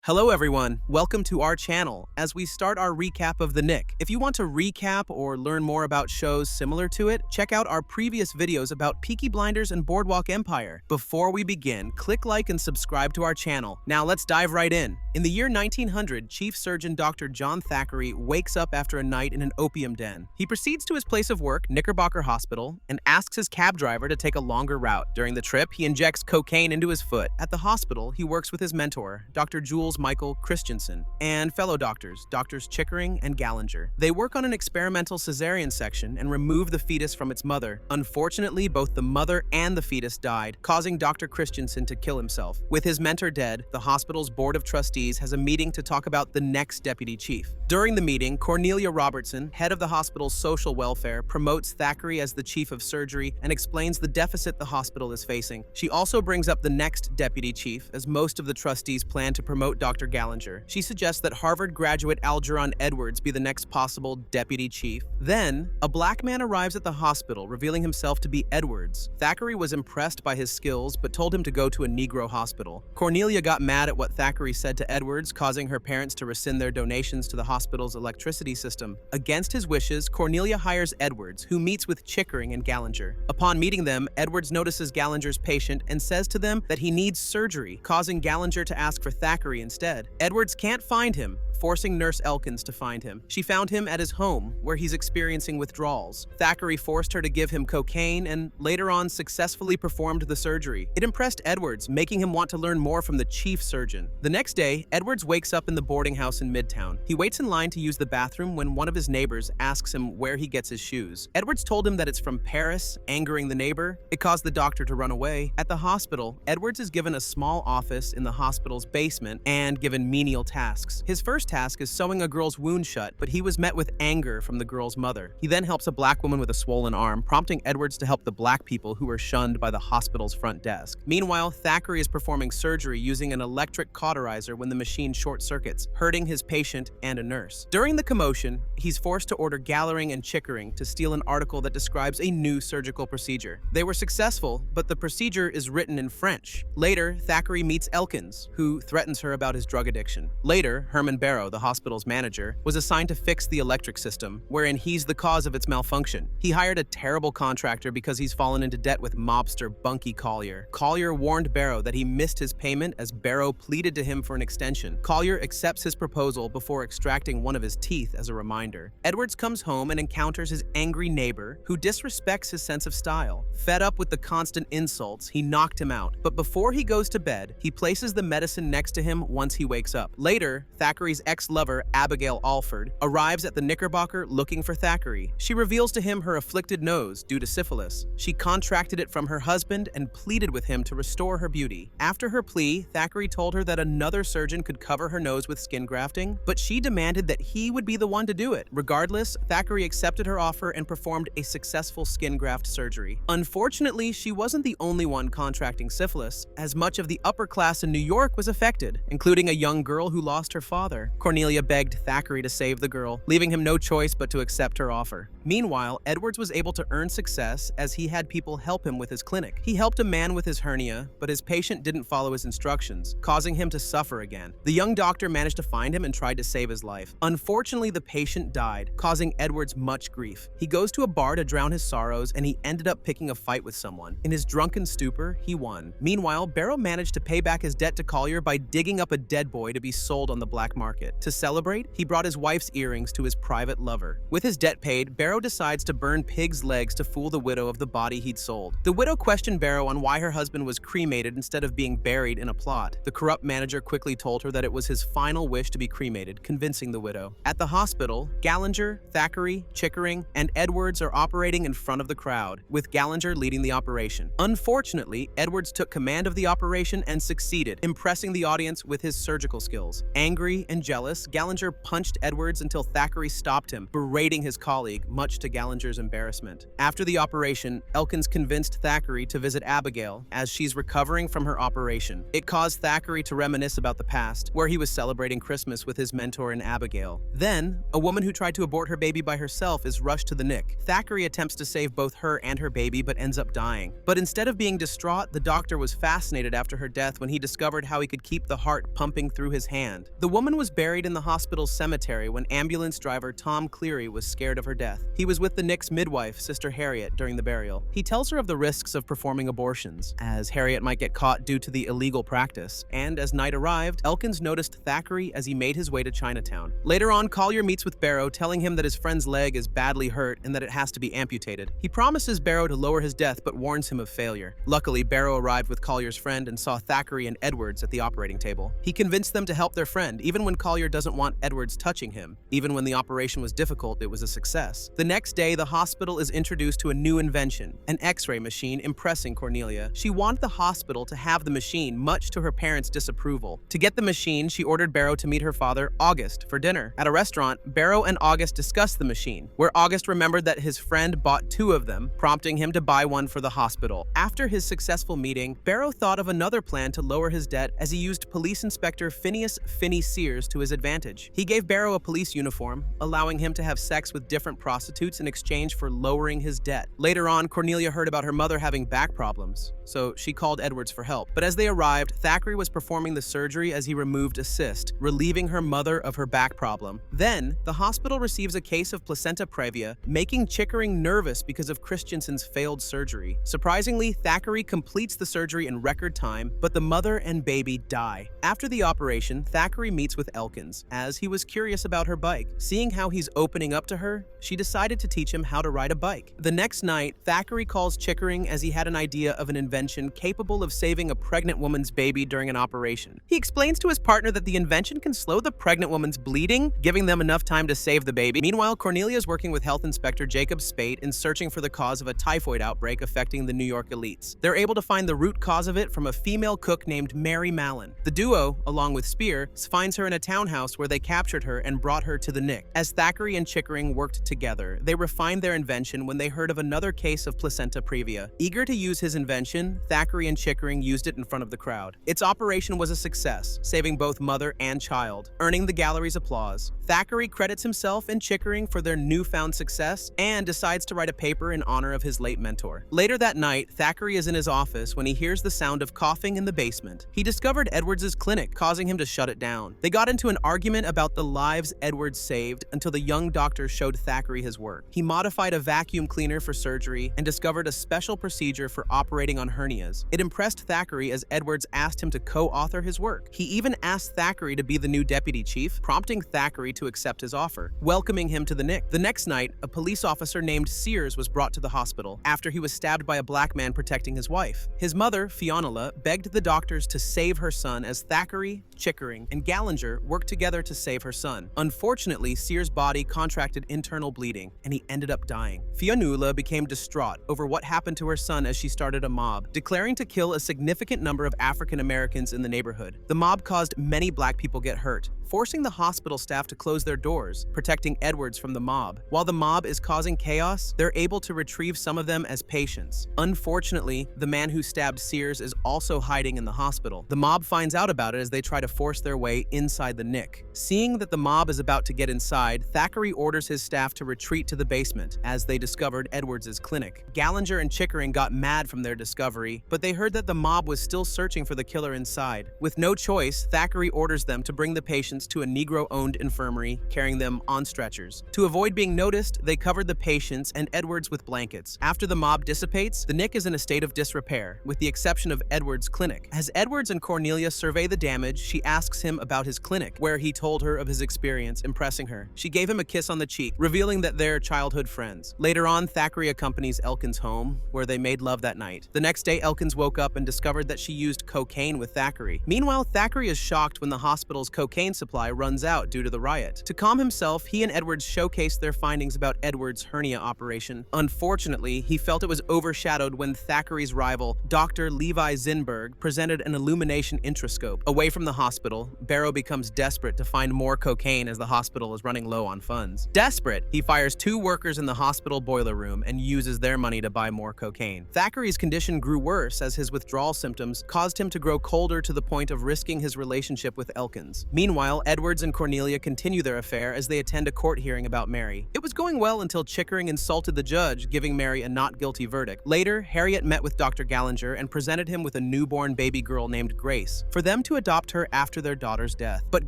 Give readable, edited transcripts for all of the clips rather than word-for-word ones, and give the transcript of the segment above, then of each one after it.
Hello everyone, welcome to our channel as we start our recap of the Knick. If you want to recap or learn more about shows similar to it, check out our previous videos about Peaky Blinders and Boardwalk Empire. Before we begin, click like and subscribe to our channel. Now let's dive right in. In the year 1900, Chief Surgeon Dr. John Thackery wakes up after a night in an opium den. He proceeds to his place of work, Knickerbocker Hospital, and asks his cab driver to take a longer route. During the trip, he injects cocaine into his foot. At the hospital, he works with his mentor, Dr. Michael Christensen, and fellow doctors, Drs. Chickering and Gallinger. They work on an experimental cesarean section and remove the fetus from its mother. Unfortunately, both the mother and the fetus died, causing Dr. Christensen to kill himself. With his mentor dead, the hospital's board of trustees has a meeting to talk about the next deputy chief. During the meeting, Cornelia Robertson, head of the hospital's social welfare, promotes Thackery as the chief of surgery and explains the deficit the hospital is facing. She also brings up the next deputy chief, as most of the trustees plan to promote Dr. Gallinger. She suggests that Harvard graduate Algernon Edwards be the next possible deputy chief. Then, a black man arrives at the hospital, revealing himself to be Edwards. Thackery was impressed by his skills, but told him to go to a Negro hospital. Cornelia got mad at what Thackery said to Edwards, causing her parents to rescind their donations to the hospital's electricity system. Against his wishes, Cornelia hires Edwards, who meets with Chickering and Gallinger. Upon meeting them, Edwards notices Gallinger's patient and says to them that he needs surgery, causing Gallinger to ask for Thackery instead. Edwards can't find him, forcing Nurse Elkins to find him. She found him at his home, where he's experiencing withdrawals. Thackery forced her to give him cocaine and later on successfully performed the surgery. It impressed Edwards, making him want to learn more from the chief surgeon. The next day, Edwards wakes up in the boarding house in Midtown. He waits in line to use the bathroom when one of his neighbors asks him where he gets his shoes. Edwards told him that it's from Paris, angering the neighbor. It caused the doctor to run away. At the hospital, Edwards is given a small office in the hospital's basement and given menial tasks. His first task is sewing a girl's wound shut, but he was met with anger from the girl's mother. He then helps a black woman with a swollen arm, prompting Edwards to help the black people who were shunned by the hospital's front desk. Meanwhile, Thackery is performing surgery using an electric cauterizer when the machine short circuits, hurting his patient and a nurse. During the commotion, he's forced to order Gallinger and Chickering to steal an article that describes a new surgical procedure. They were successful, but the procedure is written in French. Later, Thackery meets Elkins, who threatens her about his drug addiction. Later, Herman Barrow, the hospital's manager, was assigned to fix the electric system, wherein he's the cause of its malfunction. He hired a terrible contractor because he's fallen into debt with mobster Bunky Collier. Collier warned Barrow that he missed his payment as Barrow pleaded to him for an extension. Collier accepts his proposal before extracting one of his teeth as a reminder. Edwards comes home and encounters his angry neighbor, who disrespects his sense of style. Fed up with the constant insults, he knocked him out. But before he goes to bed, he places the medicine next to him once he wakes up. Later, Thackery's ex-lover, Abigail Alford, arrives at the Knickerbocker looking for Thackery. She reveals to him her afflicted nose due to syphilis. She contracted it from her husband and pleaded with him to restore her beauty. After her plea, Thackery told her that another surgeon could cover her nose with skin grafting, but she demanded that he would be the one to do it. Regardless, Thackery accepted her offer and performed a successful skin graft surgery. Unfortunately, she wasn't the only one contracting syphilis, as much of the upper class in New York was affected, including a young girl who lost her father. Cornelia begged Thackery to save the girl, leaving him no choice but to accept her offer. Meanwhile, Edwards was able to earn success as he had people help him with his clinic. He helped a man with his hernia, but his patient didn't follow his instructions, causing him to suffer again. The young doctor managed to find him and tried to save his life. Unfortunately, the patient died, causing Edwards much grief. He goes to a bar to drown his sorrows, and he ended up picking a fight with someone. In his drunken stupor, he won. Meanwhile, Barrow managed to pay back his debt to Collier by digging up a dead boy to be sold on the black market. To celebrate, he brought his wife's earrings to his private lover. With his debt paid, Barrow decides to burn pig's legs to fool the widow of the body he'd sold. The widow questioned Barrow on why her husband was cremated instead of being buried in a plot. The corrupt manager quickly told her that it was his final wish to be cremated, convincing the widow. At the hospital, Gallinger, Thackery, Chickering, and Edwards are operating in front of the crowd, with Gallinger leading the operation. Unfortunately, Edwards took command of the operation and succeeded, impressing the audience with his surgical skills. Angry and jealous, jealous, Gallinger punched Edwards until Thackery stopped him, berating his colleague, much to Gallinger's embarrassment. After the operation, Elkins convinced Thackery to visit Abigail as she's recovering from her operation. It caused Thackery to reminisce about the past, where he was celebrating Christmas with his mentor in Abigail. Then, a woman who tried to abort her baby by herself is rushed to the Knick. Thackery attempts to save both her and her baby but ends up dying. But instead of being distraught, the doctor was fascinated after her death when he discovered how he could keep the heart pumping through his hand. The woman was buried in the hospital's cemetery when ambulance driver Tom Cleary was scared of her death. He was with the Knick's midwife, Sister Harriet, during the burial. He tells her of the risks of performing abortions, as Harriet might get caught due to the illegal practice. And as night arrived, Elkins noticed Thackery as he made his way to Chinatown. Later on, Collier meets with Barrow, telling him that his friend's leg is badly hurt and that it has to be amputated. He promises Barrow to lower his death but warns him of failure. Luckily, Barrow arrived with Collier's friend and saw Thackery and Edwards at the operating table. He convinced them to help their friend, even when Collier doesn't want Edwards touching him. Even when the operation was difficult, it was a success. The next day, the hospital is introduced to a new invention, an X-ray machine, impressing Cornelia. She wanted the hospital to have the machine, much to her parents' disapproval. To get the machine, she ordered Barrow to meet her father, August, for dinner. At a restaurant, Barrow and August discussed the machine, where August remembered that his friend bought 2 of them, prompting him to buy one for the hospital. After his successful meeting, Barrow thought of another plan to lower his debt as he used Police Inspector Phineas "Finny" Sears to his advantage. He gave Barrow a police uniform, allowing him to have sex with different prostitutes in exchange for lowering his debt. Later on, Cornelia heard about her mother having back problems, so she called Edwards for help. But as they arrived, Thackeray was performing the surgery as he removed a cyst, relieving her mother of her back problem. Then, the hospital receives a case of placenta previa, making Chickering nervous because of Christensen's failed surgery. Surprisingly, Thackeray completes the surgery in record time, but the mother and baby die. After the operation, Thackeray meets with Elkins, as he was curious about her bike. Seeing how he's opening up to her, she decided to teach him how to ride a bike. The next night, Thackeray calls Chickering as he had an idea of an invention capable of saving a pregnant woman's baby during an operation. He explains to his partner that the invention can slow the pregnant woman's bleeding, giving them enough time to save the baby. Meanwhile, Cornelia is working with Health Inspector Jacob Spate in searching for the cause of a typhoid outbreak affecting the New York elites. They're able to find the root cause of it from a female cook named Mary Mallon. The duo, along with Spear, finds her in a townhouse where they captured her and brought her to the Knick. As Thackeray and Chickering worked together, they refined their invention when they heard of another case of placenta previa. Eager to use his invention, Thackeray and Chickering used it in front of the crowd. Its operation was a success, saving both mother and child, earning the gallery's applause. Thackeray credits himself and Chickering for their newfound success and decides to write a paper in honor of his late mentor. Later that night, Thackeray is in his office when he hears the sound of coughing in the basement. He discovered Edwards' clinic, causing him to shut it down. They got into an argument about the lives Edwards saved until the young doctor showed Thackeray his work. He modified a vacuum cleaner for surgery and discovered a special procedure for operating on hernias. It impressed Thackeray as Edwards asked him to co-author his work. He even asked Thackeray to be the new deputy chief, prompting Thackeray to accept his offer, welcoming him to the Knick. The next night, a police officer named Sears was brought to the hospital after he was stabbed by a black man protecting his wife. His mother, Fionnuala, begged the doctors to save her son as Thackeray, Chickering, and Gallinger worked together to save her son. Unfortunately, Sears' body contracted internal bleeding, and he ended up dying. Fionnuala became distraught over what happened to her son as she started a mob, declaring to kill a significant number of African Americans in the neighborhood. The mob caused many black people get hurt, forcing the hospital staff to close their doors, protecting Edwards from the mob. While the mob is causing chaos, they're able to retrieve some of them as patients. Unfortunately, the man who stabbed Sears is also hiding in the hospital. The mob finds out about it as they try to force their way inside the Knick. Seeing that the mob is about to get inside, Thackeray orders his staff to retreat to the basement as they discovered Edwards' clinic. Gallinger and Chickering got mad from their discovery, but they heard that the mob was still searching for the killer inside. With no choice, Thackeray orders them to bring the patients to a Negro-owned infirmary, carrying them on stretchers. To avoid being noticed, they covered the patients and Edwards with blankets. After the mob dissipates, the Knick is in a state of disrepair, with the exception of Edwards' clinic. As Edwards and Cornelia survey the damage, she asks him about his clinic, where he told her of his experience, impressing her. She gave him a kiss on the cheek, revealing that they're childhood friends. Later on, Thackeray accompanies Elkins home, where they made love that night. The next day, Elkins woke up and discovered that she used cocaine with Thackeray. Meanwhile, Thackeray is shocked when the hospital's cocaine supply supply runs out due to the riot. To calm himself, he and Edwards showcased their findings about Edwards' hernia operation. Unfortunately, he felt it was overshadowed when Thackery's rival, Dr. Levi Zinberg, presented an illumination intrascope. Away from the hospital, Barrow becomes desperate to find more cocaine as the hospital is running low on funds. Desperate, he fires 2 workers in the hospital boiler room and uses their money to buy more cocaine. Thackery's condition grew worse as his withdrawal symptoms caused him to grow colder to the point of risking his relationship with Elkins. Meanwhile, Edwards and Cornelia continue their affair as they attend a court hearing about Mary. It was going well until Chickering insulted the judge, giving Mary a not guilty verdict. Later, Harriet met with Dr. Gallinger and presented him with a newborn baby girl named Grace for them to adopt her after their daughter's death. But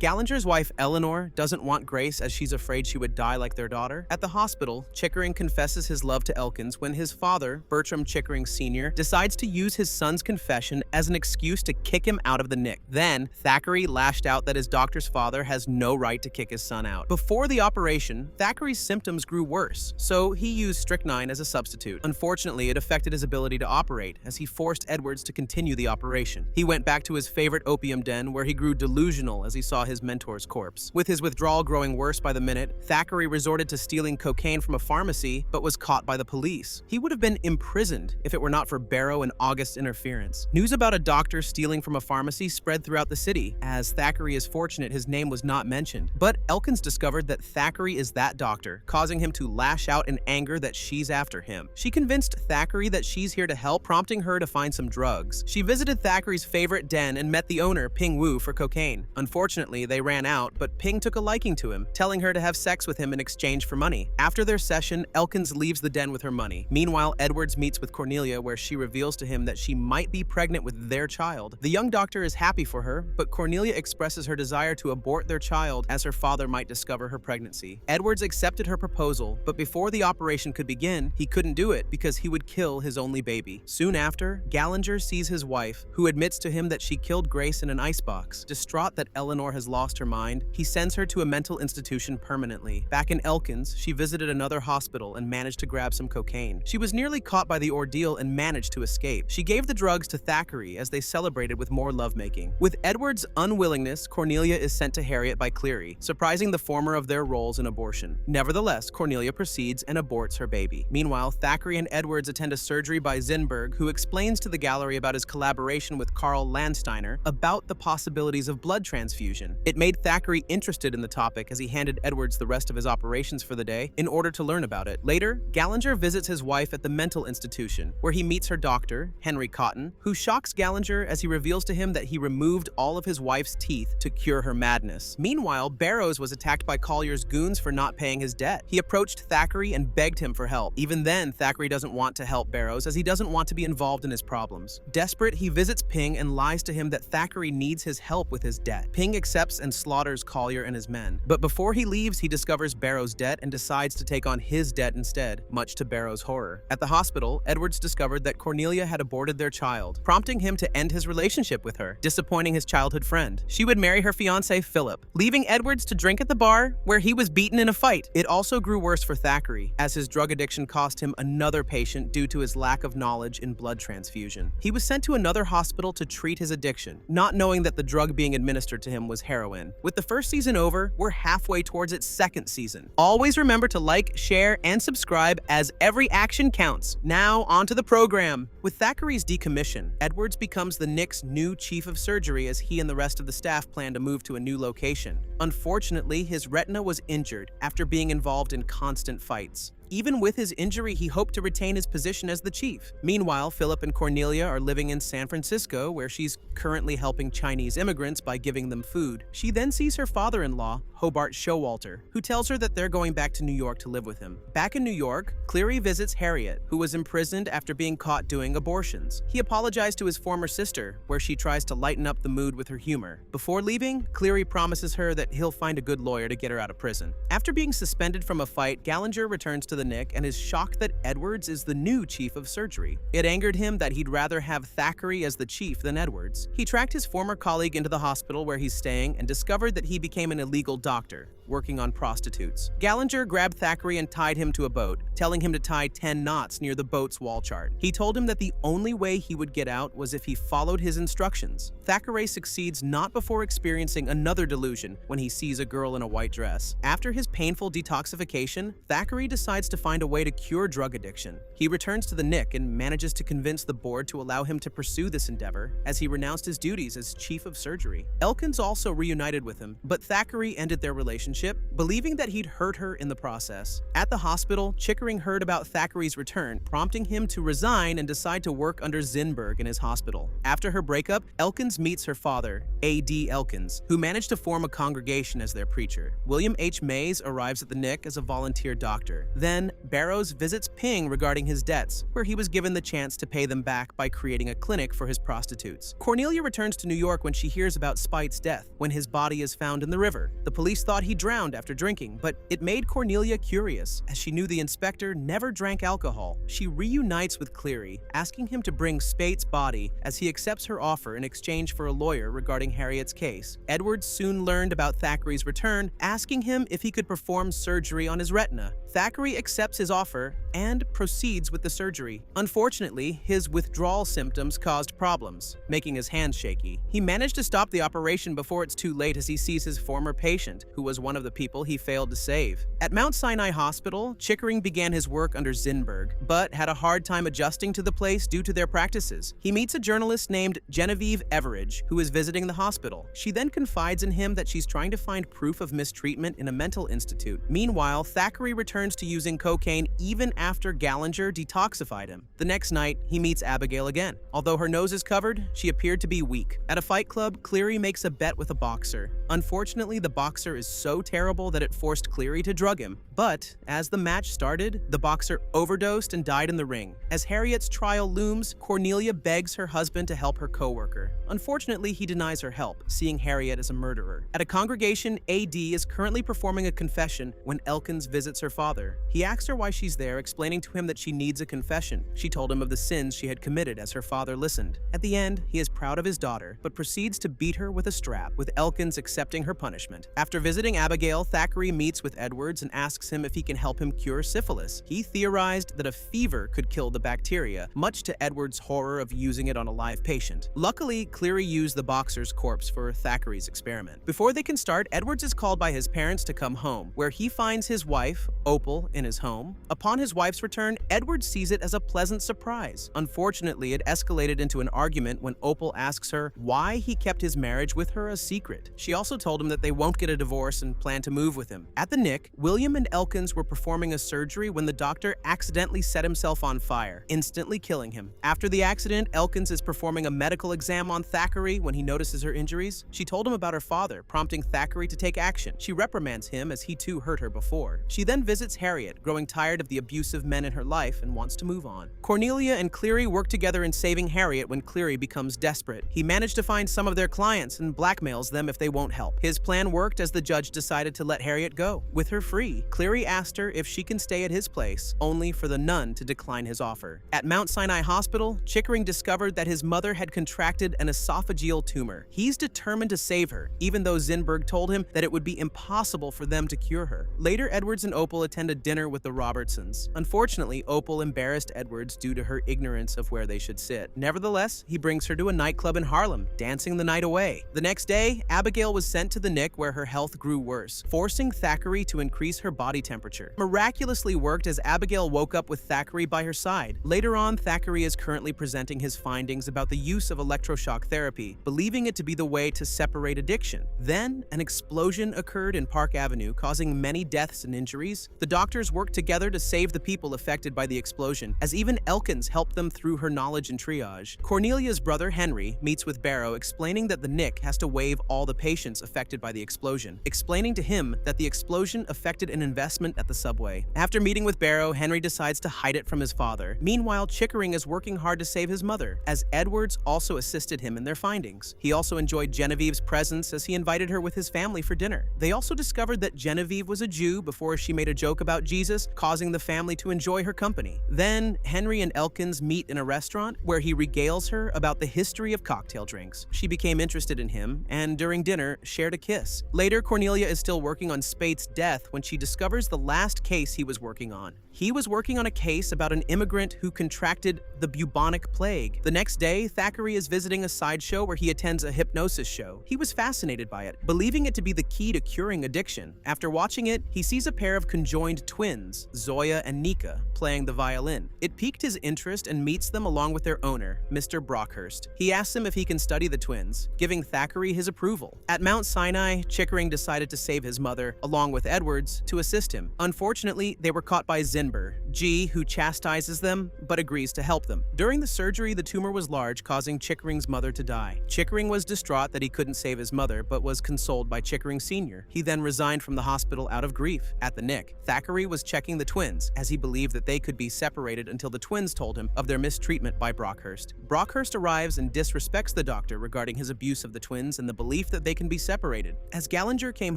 Gallinger's wife, Eleanor, doesn't want Grace as she's afraid she would die like their daughter. At the hospital, Chickering confesses his love to Elkins when his father, Bertram Chickering Sr., decides to use his son's confession as an excuse to kick him out of the Knick. Then, Thackeray lashed out that his doctor's father has no right to kick his son out. Before the operation, Thackeray's symptoms grew worse, so he used strychnine as a substitute. Unfortunately, it affected his ability to operate, as he forced Edwards to continue the operation. He went back to his favorite opium den, where he grew delusional as he saw his mentor's corpse. With his withdrawal growing worse by the minute, Thackeray resorted to stealing cocaine from a pharmacy, but was caught by the police. He would have been imprisoned if it were not for Barrow and August's interference. News about a doctor stealing from a pharmacy spread throughout the city. As Thackeray is fortunate, his name was not mentioned. But Elkins discovered that Thackeray is that doctor, causing him to lash out in anger that she's after him. She convinced Thackeray that she's here to help, prompting her to find some drugs. She visited Thackeray's favorite den and met the owner, Ping Wu, for cocaine. Unfortunately, they ran out, but Ping took a liking to him, telling her to have sex with him in exchange for money. After their session, Elkins leaves the den with her money. Meanwhile, Edwards meets with Cornelia, where she reveals to him that she might be pregnant with their child. The young doctor is happy for her, but Cornelia expresses her desire to abort their child as her father might discover her pregnancy. Edwards accepted her proposal, but before the operation could begin, he couldn't do it because he would kill his only baby. Soon after, Gallinger sees his wife, who admits to him that she killed Grace in an icebox. Distraught that Eleanor has lost her mind, he sends her to a mental institution permanently. Back in Elkins, she visited another hospital and managed to grab some cocaine. She was nearly caught by the ordeal and managed to escape. She gave the drugs to Thackeray as they celebrated with more lovemaking. With Edward's unwillingness, Cornelia is sent to Harriet by Cleary, surprising the former of their roles in abortion. Nevertheless, Cornelia proceeds and aborts her baby. Meanwhile, Thackeray and Edwards attend a surgery by Zinberg, who explains to the gallery about his collaboration with Carl Landsteiner about the possibilities of blood transfusion. It made Thackeray interested in the topic as he handed Edwards the rest of his operations for the day in order to learn about it. Later, Gallinger visits his wife at the mental institution, where he meets her doctor, Henry Cotton, who shocks Gallinger as he reveals to him that he removed all of his wife's teeth to cure her madness. Meanwhile, Barrows was attacked by Collier's goons for not paying his debt. He approached Thackeray and begged him for help. Even then, Thackeray doesn't want to help Barrows as he doesn't want to be involved in his problems. Desperate, he visits Ping and lies to him that Thackeray needs his help with his debt. Ping accepts and slaughters Collier and his men. But before he leaves, he discovers Barrows' debt and decides to take on his debt instead, much to Barrows' horror. At the hospital, Edwards discovered that Cornelia had aborted their child, prompting him to end his relationship with her, disappointing his childhood friend. She would marry her fiancé, Philip, leaving Edwards to drink at the bar, where he was beaten in a fight. It also grew worse for Thackeray, as his drug addiction cost him another patient due to his lack of knowledge in blood transfusion. He was sent to another hospital to treat his addiction, not knowing that the drug being administered to him was heroin. With the first season over, we're halfway towards its second season. Always remember to like, share, and subscribe, as every action counts. Now, onto the program. With Thackeray's decommission, Edwards becomes the Knick's new chief of surgery as he and the rest of the staff plan to move to a new location. Unfortunately, his retina was injured after being involved in constant fights. Even with his injury, he hoped to retain his position as the chief. Meanwhile, Philip and Cornelia are living in San Francisco, where she's currently helping Chinese immigrants by giving them food. She then sees her father-in-law, Hobart Showalter, who tells her that they're going back to New York to live with him. Back in New York, Cleary visits Harriet, who was imprisoned after being caught doing abortions. He apologized to his former sister, where she tries to lighten up the mood with her humor. Before leaving, Cleary promises her that he'll find a good lawyer to get her out of prison. After being suspended from a fight, Gallinger returns to the the Knick and is shocked that Edwards is the new chief of surgery. It angered him that he'd rather have Thackery as the chief than Edwards. He tracked his former colleague into the hospital where he's staying and discovered that he became an illegal doctor, working on prostitutes. Gallinger grabbed Thackery and tied him to a boat, telling him to tie 10 knots near the boat's wall chart. He told him that the only way he would get out was if he followed his instructions. Thackeray succeeds not before experiencing another delusion when he sees a girl in a white dress. After his painful detoxification, Thackeray decides to find a way to cure drug addiction. He returns to the Knick and manages to convince the board to allow him to pursue this endeavor, as he renounced his duties as chief of surgery. Elkins also reunited with him, but Thackeray ended their relationship, believing that he'd hurt her in the process. At the hospital, Chickering heard about Thackeray's return, prompting him to resign and decide to work under Zinberg in his hospital. After her breakup, Elkins meets her father, A.D. Elkins, who managed to form a congregation as their preacher. William H. Mays arrives at the Knick as a volunteer doctor. Then, Barrows visits Ping regarding his debts, where he was given the chance to pay them back by creating a clinic for his prostitutes. Cornelia returns to New York when she hears about Spite's death, when his body is found in the river. The police thought he drowned after drinking, but it made Cornelia curious, as she knew the inspector never drank alcohol. She reunites with Cleary, asking him to bring Spate's body, as he accepts her offer in exchange for a lawyer regarding Harriet's case. Edwards soon learned about Thackeray's return, asking him if he could perform surgery on his retina. Thackeray accepts his offer and proceeds with the surgery. Unfortunately, his withdrawal symptoms caused problems, making his hands shaky. He managed to stop the operation before it's too late, as he sees his former patient, who was one of the people he failed to save. At Mount Sinai Hospital, Chickering began his work under Zinberg, but had a hard time adjusting to the place due to their practices. He meets a journalist named Genevieve Everidge, who is visiting the hospital. She then confides in him that she's trying to find proof of mistreatment in a mental institute. Meanwhile, Thackeray returns to using cocaine even after Gallinger detoxified him. The next night, he meets Abigail again. Although her nose is covered, she appeared to be weak. At a fight club, Cleary makes a bet with a boxer. Unfortunately, the boxer is so terrible that it forced Cleary to drug him. But as the match started, the boxer overdosed and died in the ring. As Harriet's trial looms, Cornelia begs her husband to help her co-worker. Unfortunately, he denies her help, seeing Harriet as a murderer. At a congregation, A.D. is currently performing a confession when Elkins visits her father. He asks her why she's there, explaining to him that she needs a confession. She told him of the sins she had committed as her father listened. At the end, he is proud of his daughter, but proceeds to beat her with a strap, with Elkins accepting her punishment. After visiting Abigail, Thackeray meets with Edwards and asks him if he can help him cure syphilis. He theorized that a fever could kill the bacteria, much to Edwards' horror of using it on a live patient. Luckily, Cleary used the boxer's corpse for Thackeray's experiment. Before they can start, Edwards is called by his parents to come home, where he finds his wife, Opal, in his home. Upon his wife's return, Edwards sees it as a pleasant surprise. Unfortunately, it escalated into an argument when Opal asks her why he kept his marriage with her a secret. She also told him that they won't get a divorce and plan to move with him. At the Knick, William and Elkins were performing a surgery when the doctor accidentally set himself on fire, instantly killing him. After the accident, Elkins is performing a medical exam on Thackeray when he notices her injuries. She told him about her father, prompting Thackeray to take action. She reprimands him, as he too hurt her before. She then visits Harriet, growing tired of the abusive men in her life and wants to move on. Cornelia and Cleary work together in saving Harriet when Cleary becomes desperate. He managed to find some of their clients and blackmails them if they won't help. His plan worked, as the judge decided to let Harriet go. With her free, Cleary asked her if she can stay at his place, only for the nun to decline his offer. At Mount Sinai Hospital, Chickering discovered that his mother had contracted an esophageal tumor. He's determined to save her, even though Zinberg told him that it would be impossible for them to cure her. Later, Edwards and Opal attend a dinner with the Robertsons. Unfortunately, Opal embarrassed Edwards due to her ignorance of where they should sit. Nevertheless, he brings her to a nightclub in Harlem, dancing the night away. The next day, Abigail was sent to the Knick, where her health grew worse, forcing Thackeray to increase her body temperature. Miraculously worked, as Abigail woke up with Thackeray by her side. Later on, Thackeray is currently presenting his findings about the use of electroshock therapy, believing it to be the way to separate addiction. Then, an explosion occurred in Park Avenue, causing many deaths and injuries. The doctors worked together to save the people affected by the explosion, as even Elkins helped them through her knowledge in triage. Cornelia's brother Henry meets with Barrow, explaining that the Knick has to waive all the patients affected by the explosion, explaining to him that the explosion affected an investment at the subway. After meeting with Barrow, Henry decides to hide it from his father. Meanwhile, Chickering is working hard to save his mother, as Edwards also assisted him in their findings. He also enjoyed Genevieve's presence, as he invited her with his family for dinner. They also discovered that Genevieve was a Jew before she made a joke about Jesus Jesus, causing the family to enjoy her company. Then, Henry and Elkins meet in a restaurant where he regales her about the history of cocktail drinks. She became interested in him, and during dinner, shared a kiss. Later, Cornelia is still working on Spate's death when she discovers the last case he was working on. He was working on a case about an immigrant who contracted the bubonic plague. The next day, Thackeray is visiting a sideshow where he attends a hypnosis show. He was fascinated by it, believing it to be the key to curing addiction. After watching it, he sees a pair of conjoined twins, Zoya and Nika, playing the violin. It piqued his interest and meets them along with their owner, Mr. Brockhurst. He asks him if he can study the twins, giving Thackeray his approval. At Mount Sinai, Chickering decided to save his mother, along with Edwards, to assist him. Unfortunately, they were caught by Zinber, G, who chastises them, but agrees to help them. During the surgery, the tumor was large, causing Chickering's mother to die. Chickering was distraught that he couldn't save his mother, but was consoled by Chickering Sr. He then resigned from the hospital out of grief. At the Knick, Thackeray was checking the twins, as he believed that they could be separated until the twins told him of their mistreatment by Brockhurst. Brockhurst arrives and disrespects the doctor regarding his abuse of the twins and the belief that they can be separated. As Gallinger came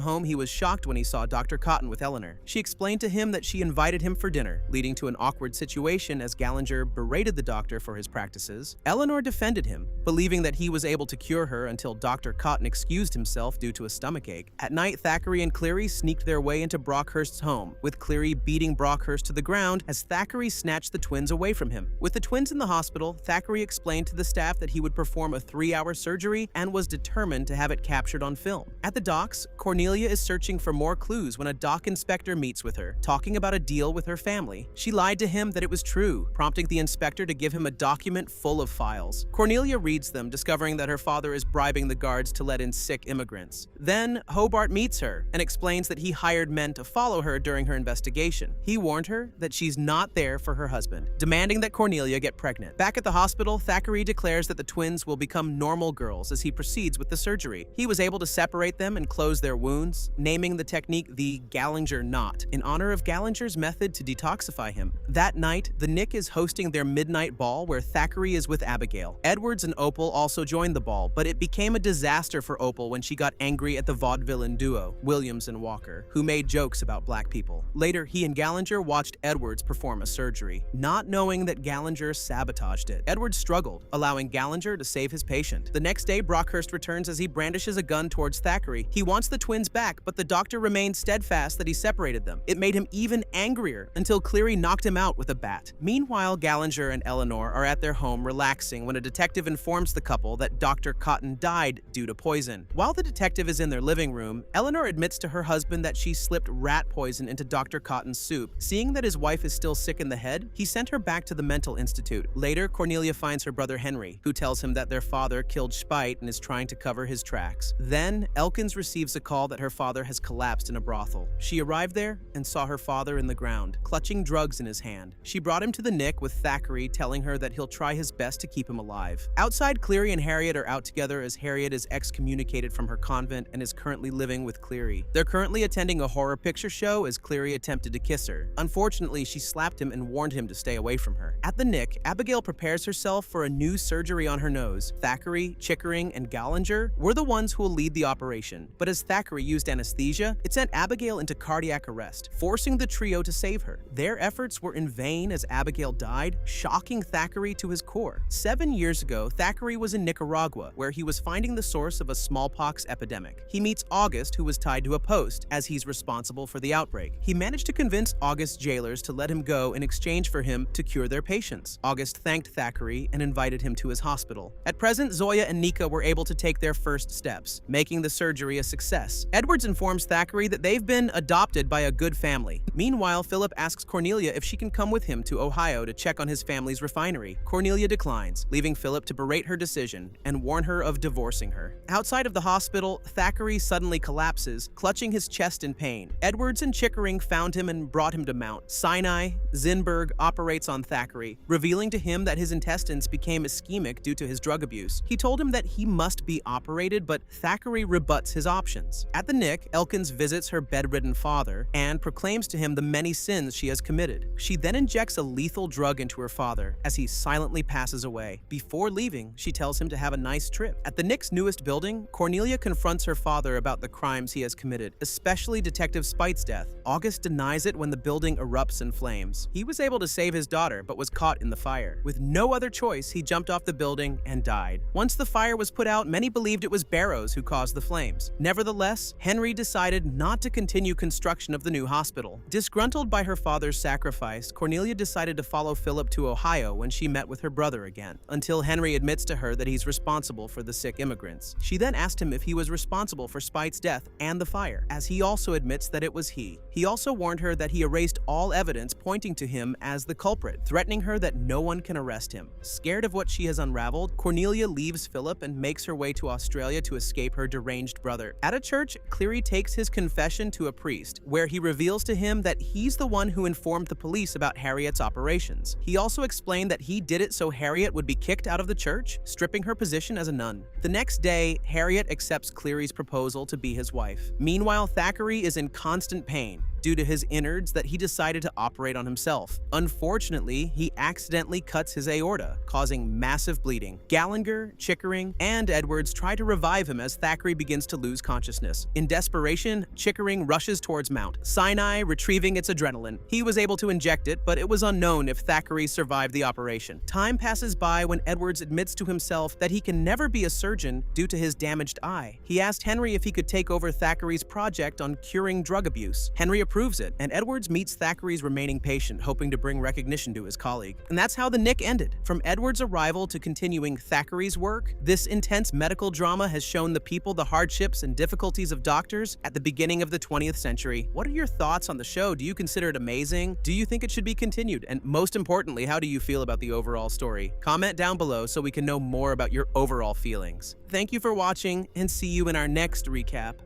home, he was shocked when he saw Dr. Cotton with Eleanor. She explained to him that she invited him for dinner, leading to an awkward situation as Gallinger berated the doctor for his practices. Eleanor defended him, believing that he was able to cure her until Dr. Cotton excused himself due to a stomachache. At night, Thackeray and Cleary sneaked their way into Brockhurst's home, with Cleary beating Brockhurst to the ground as Thackeray snatched the twins away from him. With the twins in the hospital, Thackeray explained to the staff that he would perform a 3-hour surgery and was determined to have it captured on film. At the docks, Cornelia is searching for more clues when a dock inspector meets with her, talking about a deal with her family. She lied to him that it was true, prompting the inspector to give him a document full of files. Cornelia reads them, discovering that her father is bribing the guards to let in sick immigrants. Then, Hobart meets her and explains that he hired men to follow her during her investigation. He warned her that she's not there for her husband, demanding that Cornelia get pregnant. Back at the hospital, Thackeray declares that the twins will become normal girls as he proceeds with the surgery. He was able to separate them and close their wounds, naming the technique the Gallinger knot, in honor of Gallinger's method to detoxify him. That night, the Knick is hosting their midnight ball where Thackeray is with Abigail. Edwards and Opal also joined the ball, but it became a disaster for Opal when she got angry at the vaudevillain duo, Williams and Walker, who made jokes about black people. Later, he and Gallinger watched Edwards perform a surgery, not knowing that Gallinger sabotaged it. Edwards struggled, allowing Gallinger to save his patient. The next day, Brockhurst returns as he brandishes a gun towards Thackeray. He wants the twins back, but the doctor remained steadfast that he separated them. It made him even angrier until Cleary knocked him out with a bat. Meanwhile, Gallinger and Eleanor are at their home relaxing when a detective informs the couple that Dr. Cotton died due to poison. While the detective is in their living room, Eleanor admits to her husband that she slipped rat poison into Dr. Cotton's soup. Seeing that his wife is still sick in the head, he sent her back to the mental institute. Later, Cornelia finds her brother Henry, who tells him that their father killed Spite and is trying to cover his tracks. Then, Elkins receives a call that her father has collapsed in a brothel. She arrived there and saw her father in the ground, clutching drugs in his hand. She brought him to the Knick with Thackeray telling her that he'll try his best to keep him alive. Outside, Cleary and Harriet are out together as Harriet is excommunicated from her convent and is currently living with Cleary. They're currently attending a horror picture show as Cleary attempted to kiss her. Unfortunately, she slapped him and warned him to stay away from her. At the Knick, Abigail prepares herself for a new surgery on her nose. Thackeray, Chickering, and Gallinger were the ones who will lead the operation, but as Thackeray used anesthesia, it sent Abigail into cardiac arrest, forcing the trio to save her. Their efforts were in vain as Abigail died, shocking Thackeray to his core. 7 years ago, Thackeray was in Nicaragua, where he was finding the source of a smallpox epidemic. He meets August, who was tied to a post, as he's responsible for the outbreak. He managed to convince August's jailers to let him go in exchange for him to cure their patients. August thanked Thackeray and invited him to his hospital. At present, Zoya and Nika were able to take their first steps, making the surgery a success. Edwards informs Thackeray that they've been adopted by a good family. Meanwhile, Philip asks Cornelia if she can come with him to Ohio to check on his family's refinery. Cornelia declines, leaving Philip to berate her decision and warn her of divorcing her. Outside of the hospital, Thackeray suddenly collapses, clutching his chest in pain. Edwards and Chickering found him and brought him to Mount Sinai. Zinberg operates on Thackeray, revealing to him that his intestines became ischemic due to his drug abuse. He told him that he must be operated, but Thackeray rebuts his options. At the Knick, Elkins visits her bedridden father and proclaims to him the many sins she has committed. committed. She then injects a lethal drug into her father as he silently passes away. Before leaving, she tells him to have a nice trip. At the Knick's newest building, Cornelia confronts her father about the crimes he has committed, especially Detective Spite's death. August denies it when the building erupts in flames. He was able to save his daughter, but was caught in the fire. With no other choice, he jumped off the building and died. Once the fire was put out, many believed it was Barrows who caused the flames. Nevertheless, Henry decided not to continue construction of the new hospital. Disgruntled by her father's sacrifice, Cornelia decided to follow Philip to Ohio when she met with her brother again, until Henry admits to her that he's responsible for the sick immigrants. She then asked him if he was responsible for Spite's death and the fire, as he also admits that it was he. He also warned her that he erased all evidence pointing to him as the culprit, threatening her that no one can arrest him. Scared of what she has unraveled, Cornelia leaves Philip and makes her way to Australia to escape her deranged brother. At a church, Cleary takes his confession to a priest, where he reveals to him that he's the one who informed the police about Harriet's operations. He also explained that he did it so Harriet would be kicked out of the church, stripping her position as a nun. The next day, Harriet accepts Cleary's proposal to be his wife. Meanwhile, Thackery is in constant pain due to his innards that he decided to operate on himself. Unfortunately, he accidentally cuts his aorta, causing massive bleeding. Gallagher, Chickering, and Edwards try to revive him as Thackery begins to lose consciousness. In desperation, Chickering rushes towards Mount Sinai, retrieving its adrenaline. He was able to inject it, but it was unknown if Thackeray survived the operation. Time passes by when Edwards admits to himself that he can never be a surgeon due to his damaged eye. He asked Henry if he could take over Thackeray's project on curing drug abuse. Henry approves it, and Edwards meets Thackeray's remaining patient, hoping to bring recognition to his colleague. And that's how the Knick ended. From Edwards' arrival to continuing Thackeray's work, this intense medical drama has shown the people the hardships and difficulties of doctors at the beginning of the 20th century. What are your thoughts on the show? Do you consider it amazing? Do you think it should be continued? And most importantly, how do you feel about the overall story? Comment down below so we can know more about your overall feelings. Thank you for watching, and see you in our next recap.